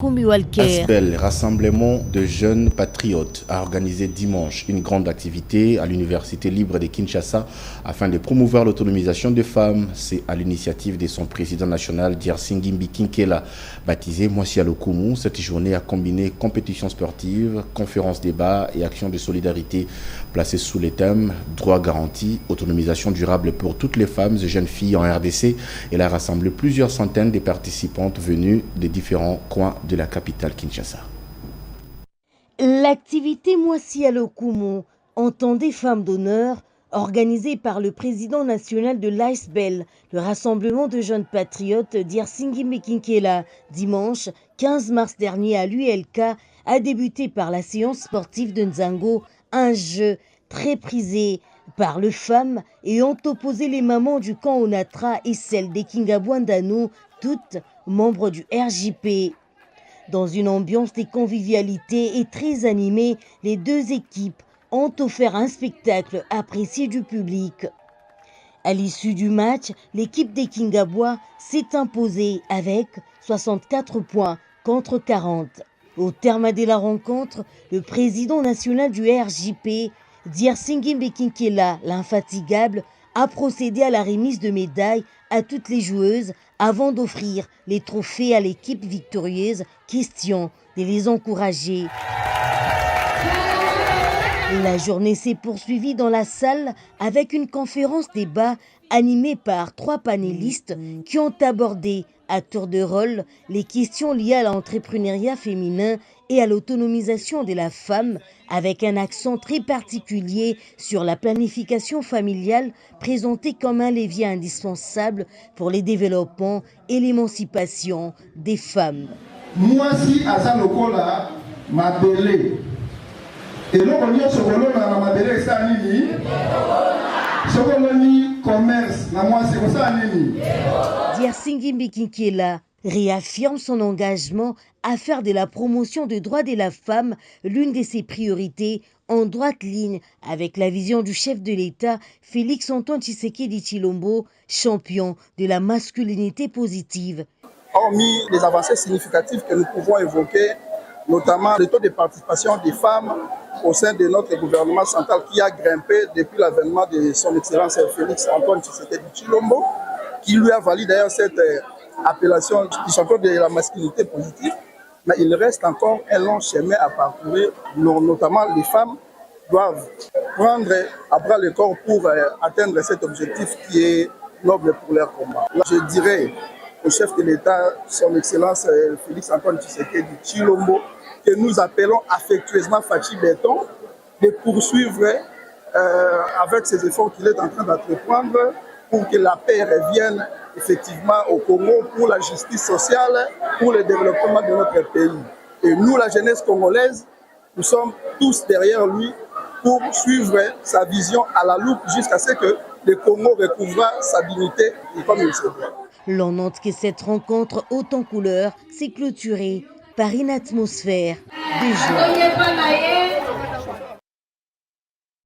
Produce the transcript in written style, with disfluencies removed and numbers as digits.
Asbel, rassemblement de jeunes patriotes, a organisé dimanche une grande activité à l'Université libre de Kinshasa afin de promouvoir l'autonomisation des femmes. C'est à l'initiative de son président national, Diersingimbi Kinkela, baptisé Mwasi Alokumu. Cette journée a combiné compétitions sportives, conférences débats et actions de solidarité placées sous les thèmes droits garantis, autonomisation durable pour toutes les femmes et jeunes filles en RDC. Elle a rassemblé plusieurs centaines de participantes venues des différents coins de la capitale Kinshasa. L'activité Mwasi Alokumu, entendez femmes d'honneur, organisée par le président national de l'ASBEL, le rassemblement de jeunes patriotes Diersingimbi Kinkela, dimanche 15 mars dernier à l'ULK, a débuté par la séance sportive de Nzango, un jeu très prisé par les femmes et ont opposé les mamans du camp Onatra et celles des Kingabwandano, toutes membres du RJP. Dans une ambiance de convivialité et très animée, les deux équipes ont offert un spectacle apprécié du public. À l'issue du match, l'équipe des Kingabwa s'est imposée avec 64 points contre 40. Au terme de la rencontre, le président national du RJP, Diersingimbi Kinkela, l'infatigable, a procédé à la remise de médailles à toutes les joueuses avant d'offrir les trophées à l'équipe victorieuse. Question de les encourager. La journée s'est poursuivie dans la salle avec une conférence débat animée par 3 panélistes qui ont abordé à tour de rôle les questions liées à l'entrepreneuriat féminin et à l'autonomisation de la femme, avec un accent très particulier sur la planification familiale présentée comme un levier indispensable pour le développement et l'émancipation des femmes. Mwasi aza lokola mabele. Et l'on revient sur le na mabele ça nini? Sokoloni commerce na mwasi ko ça nini? Diersingimbi Kinkela réaffirme son engagement à faire de la promotion des droits de la femme l'une de ses priorités, en droite ligne avec la vision du chef de l'État, Félix-Antoine Tshisekedi Tshilombo, champion de la masculinité positive. Hormis les avancées significatives que nous pouvons évoquer, notamment le taux de participation des femmes au sein de notre gouvernement central qui a grimpé depuis l'avènement de son Excellence Félix-Antoine Tshisekedi Tshilombo, qui lui a valu d'ailleurs cette appellation du champion de la masculinité positive. Mais il reste encore un long chemin à parcourir, notamment les femmes doivent prendre à bras le corps pour atteindre cet objectif qui est noble pour leur combat. Là, je dirais au chef de l'État, son Excellence Félix-Antoine Tshisekedi Tshilombo, que nous appelons affectueusement Fachi Béton de poursuivre avec ces efforts qu'il est en train d'entreprendre pour que la paix revienne effectivement au Congo, pour la justice sociale, pour le développement de notre pays. Et nous, la jeunesse congolaise, nous sommes tous derrière lui pour suivre sa vision à la loupe jusqu'à ce que le Congo recouvre sa dignité comme il se doit. L'on note que cette rencontre haute en couleurs s'est clôturée par une atmosphère de joie.